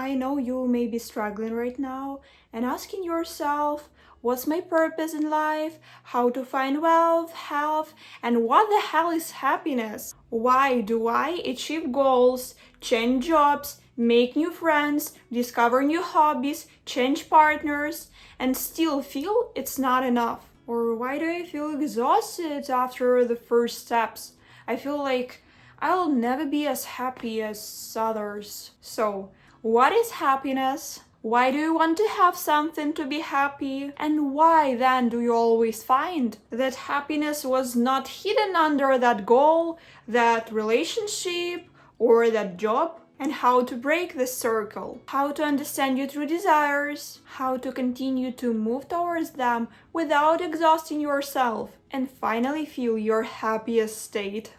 I know you may be struggling right now and asking yourself, what's my purpose in life? How to find wealth, health, and what the hell is happiness? Why do I achieve goals, change jobs, make new friends, discover new hobbies, change partners, and still feel it's not enough? Or why do I feel exhausted after the first steps? I feel like I'll never be as happy as others. So, what is happiness? Why do you want to have something to be happy? And why then do you always find that happiness was not hidden under that goal, that relationship, or that job? And how to break this circle, how to understand your true desires, how to continue to move towards them without exhausting yourself, and finally feel your happiest state.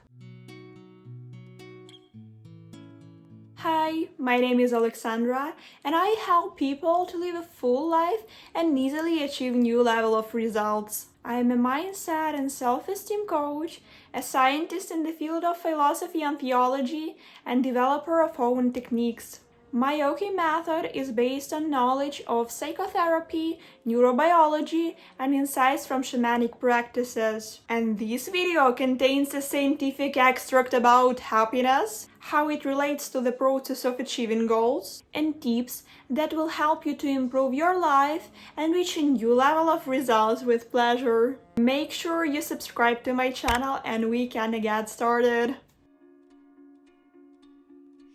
Hi, my name is Oleksandra, and I help people to live a full life and easily achieve new level of results. I am a mindset and self-esteem coach, a scientist in the field of philosophy and theology, and developer of own techniques. My OK method is based on knowledge of psychotherapy, neurobiology, and insights from shamanic practices. And this video contains a scientific extract about happiness, how it relates to the process of achieving goals, and tips that will help you to improve your life and reach a new level of results with pleasure. Make sure you subscribe to my channel and we can get started.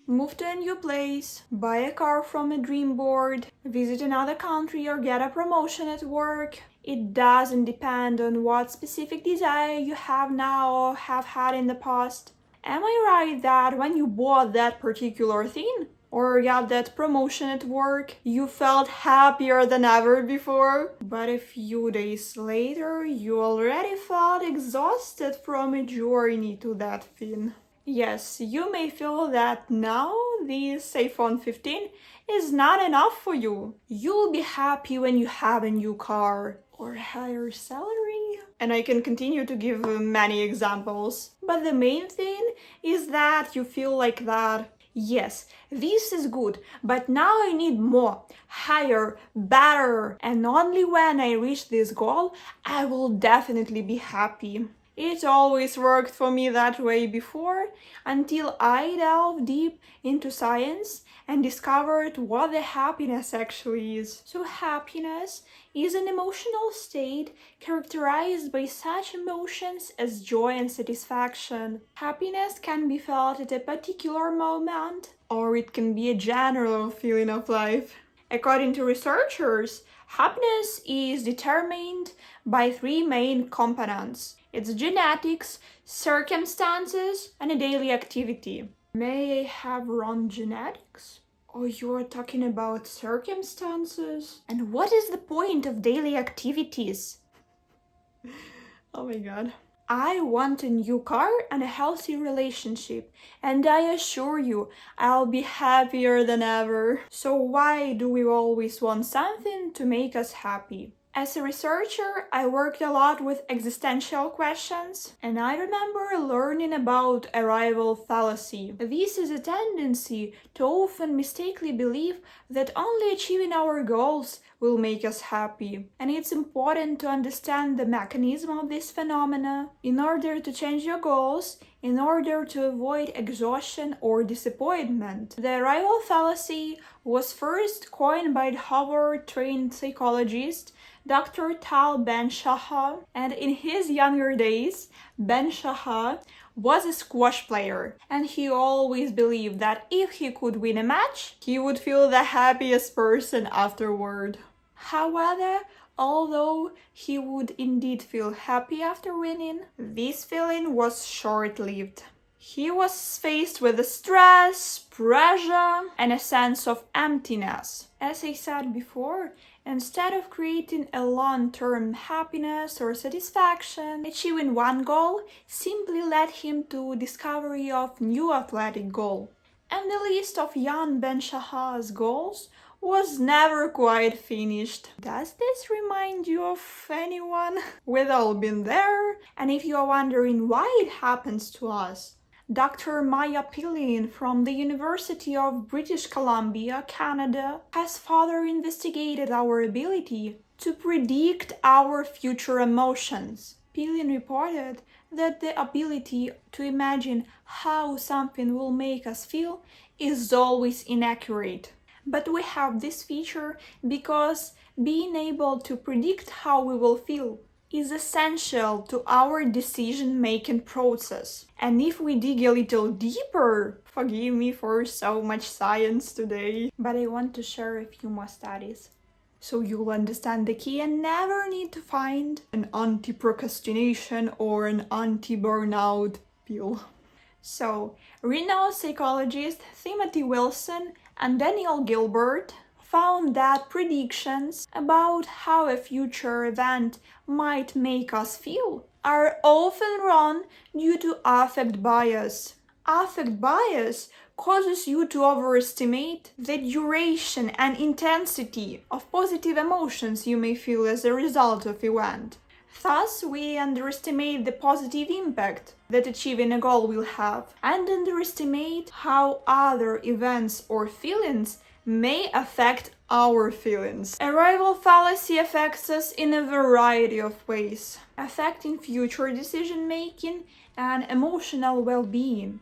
Move to a new place, buy a car from a dream board, visit another country or get a promotion at work. It doesn't depend on what specific desire you have now or have had in the past. Am I right that when you bought that particular thing or got that promotion at work, you felt happier than ever before? But a few days later, you already felt exhausted from a journey to that thing. Yes, you may feel that now this iPhone 15 is not enough for you. You'll be happy when you have a new car or higher salary. And I can continue to give many examples. But the main thing is that you feel like that. Yes, this is good, but now I need more, higher, better. And only when I reach this goal, I will definitely be happy. It always worked for me that way before, until I delved deep into science and discovered what the happiness actually is. So happiness is an emotional state characterized by such emotions as joy and satisfaction. Happiness can be felt at a particular moment, or it can be a general feeling of life. According to researchers, happiness is determined by three main components. It's genetics, circumstances, and a daily activity. May I have wrong genetics? Or you're talking about circumstances? And what is the point of daily activities? Oh my god. I want a new car and a healthy relationship, and I assure you, I'll be happier than ever. So why do we always want something to make us happy? As a researcher, I worked a lot with existential questions, and I remember learning about arrival fallacy. This is a tendency to often mistakenly believe that only achieving our goals will make us happy. And it's important to understand the mechanism of this phenomena in order to change your goals, in order to avoid exhaustion or disappointment. The arrival fallacy was first coined by the Harvard-trained psychologist Dr. Tal Ben-Shahar, and in his younger days, Ben-Shahar was a squash player, and he always believed that if he could win a match, he would feel the happiest person afterward. However, although he would indeed feel happy after winning, this feeling was short-lived. He was faced with the stress, pressure, and a sense of emptiness. As I said before, instead of creating a long-term happiness or satisfaction, achieving one goal simply led him to discovery of new athletic goal. And the list of young Ben-Shahar's goals was never quite finished. Does this remind you of anyone? We've all been there, and if you are wondering why it happens to us, Dr. Maya Pillin from the University of British Columbia, Canada, has further investigated our ability to predict our future emotions. Pillin reported that the ability to imagine how something will make us feel is always inaccurate. But we have this feature because being able to predict how we will feel is essential to our decision-making process. And if we dig a little deeper, forgive me for so much science today, but I want to share a few more studies so you'll understand the key and never need to find an anti-procrastination or an anti-burnout pill. So, renowned psychologists Timothy Wilson and Daniel Gilbert found that predictions about how a future event might make us feel are often wrong due to affect bias. Affect bias causes you to overestimate the duration and intensity of positive emotions you may feel as a result of event. Thus, we underestimate the positive impact that achieving a goal will have, and underestimate how other events or feelings may affect our feelings. Arrival fallacy affects us in a variety of ways, affecting future decision-making and emotional well-being.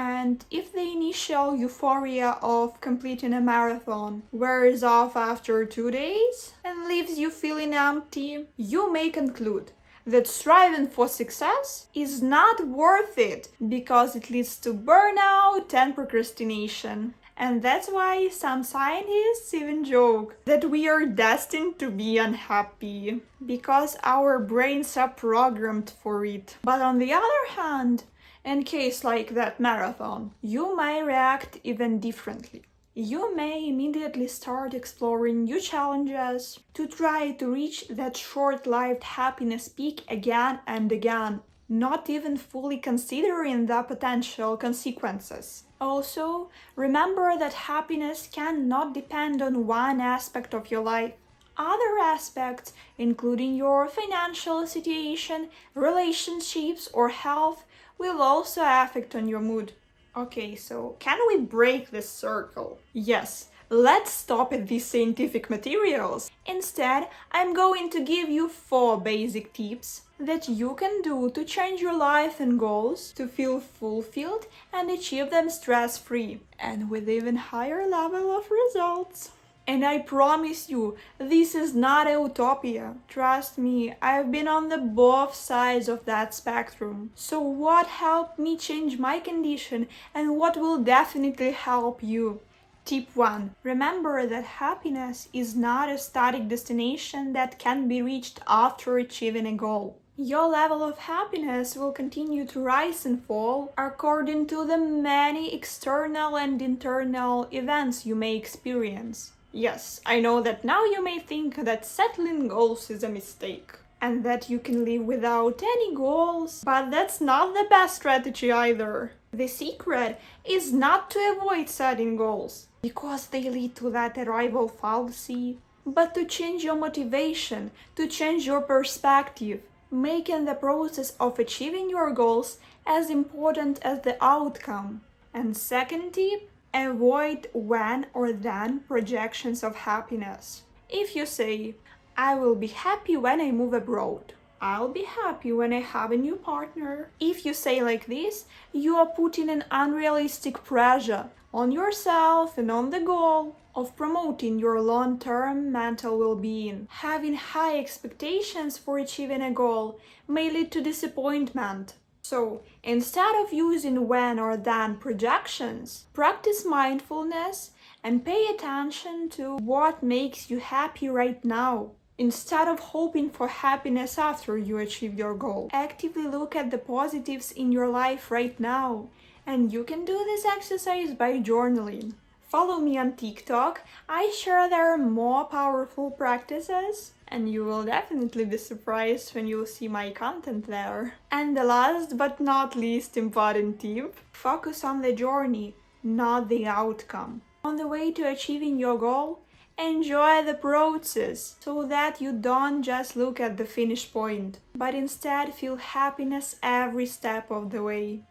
And if the initial euphoria of completing a marathon wears off after 2 days and leaves you feeling empty, you may conclude that striving for success is not worth it because it leads to burnout and procrastination. And that's why some scientists even joke that we are destined to be unhappy because our brains are programmed for it. But on the other hand, in case like that marathon, you may react even differently. You may immediately start exploring new challenges to try to reach that short-lived happiness peak again and again, not even fully considering the potential consequences. Also, remember that happiness cannot depend on one aspect of your life. Other aspects, including your financial situation, relationships, or health, will also affect on your mood. Okay, so can we break this circle? Yes, let's stop at these scientific materials. Instead, I'm going to give you 4 basic tips that you can do to change your life and goals to feel fulfilled and achieve them stress-free and with even higher level of results. And I promise you, this is not a utopia. Trust me, I've been on the both sides of that spectrum. So what helped me change my condition and what will definitely help you? Tip 1. Remember that happiness is not a static destination that can be reached after achieving a goal. Your level of happiness will continue to rise and fall according to the many external and internal events you may experience. Yes, I know that now you may think that settling goals is a mistake and that you can live without any goals, but that's not the best strategy either. The secret is not to avoid setting goals because they lead to that arrival fallacy, but to change your motivation, to change your perspective, making the process of achieving your goals as important as the outcome. And second tip, avoid when or then projections of happiness. If you say, I will be happy when I move abroad, I'll be happy when I have a new partner. If you say like this, you are putting an unrealistic pressure on yourself and on the goal of promoting your long-term mental well-being. Having high expectations for achieving a goal may lead to disappointment. So, instead of using when or then projections, practice mindfulness and pay attention to what makes you happy right now. Instead of hoping for happiness after you achieve your goal, actively look at the positives in your life right now. And you can do this exercise by journaling. Follow me on TikTok. I share there more powerful practices, and you will definitely be surprised when you see my content there. And the last but not least important tip, focus on the journey, not the outcome. On the way to achieving your goal, enjoy the process so that you don't just look at the finish point, but instead feel happiness every step of the way.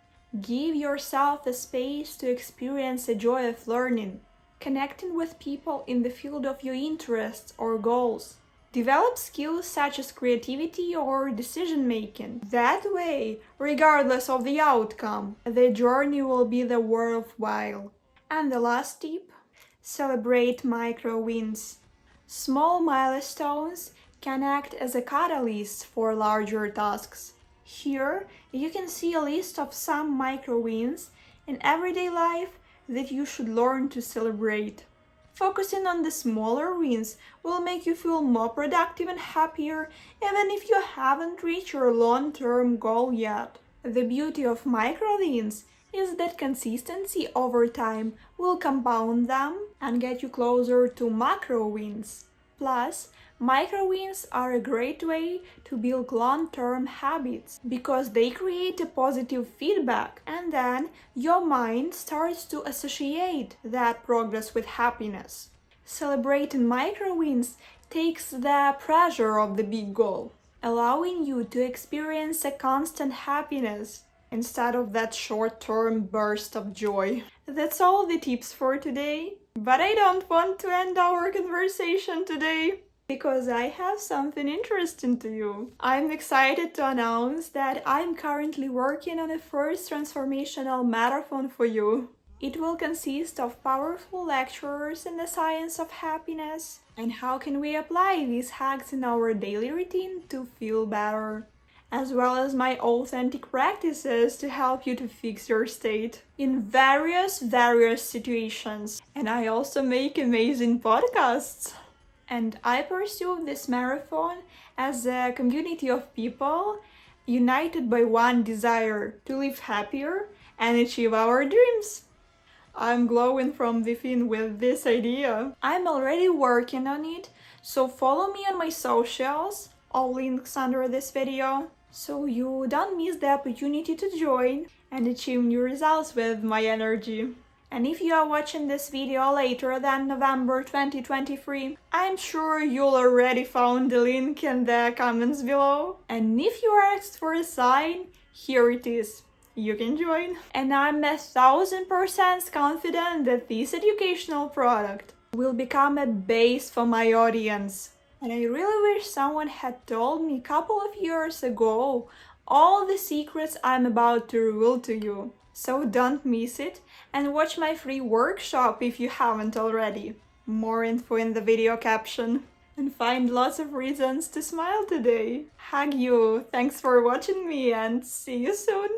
Give yourself the space to experience the joy of learning, connecting with people in the field of your interests or goals. Develop skills such as creativity or decision making. That way, regardless of the outcome, the journey will be worthwhile. And the last tip: celebrate micro wins. Small milestones can act as a catalyst for larger tasks. Here, you can see a list of some micro wins in everyday life that you should learn to celebrate. Focusing on the smaller wins will make you feel more productive and happier, even if you haven't reached your long-term goal yet. The beauty of micro wins is that consistency over time will compound them and get you closer to macro wins. Plus, micro wins are a great way to build long-term habits because they create a positive feedback, and then your mind starts to associate that progress with happiness. Celebrating micro wins takes the pressure of the big goal, allowing you to experience a constant happiness instead of that short-term burst of joy. That's all the tips for today. But I don't want to end our conversation today because I have something interesting to you. I'm excited to announce that I'm currently working on a first transformational marathon for you. It will consist of powerful lectures in the science of happiness and how can we apply these hacks in our daily routine to feel better, as well as my authentic practices to help you to fix your state in various situations. And I also make amazing podcasts. And I pursue this marathon as a community of people united by one desire: to live happier and achieve our dreams. I'm glowing from within with this idea. I'm already working on it, so follow me on my socials, all links under this video, so you don't miss the opportunity to join and achieve new results with my energy. And if you are watching this video later than November 2023, I'm sure you'll already found the link in the comments below. And if you asked for a sign, here it is. You can join. And I'm 1000% confident that this educational product will become a base for my audience. And I really wish someone had told me a couple of years ago all the secrets I'm about to reveal to you. So don't miss it and watch my free workshop if you haven't already. More info in the video caption. And find lots of reasons to smile today. Hug you. Thanks for watching me and see you soon.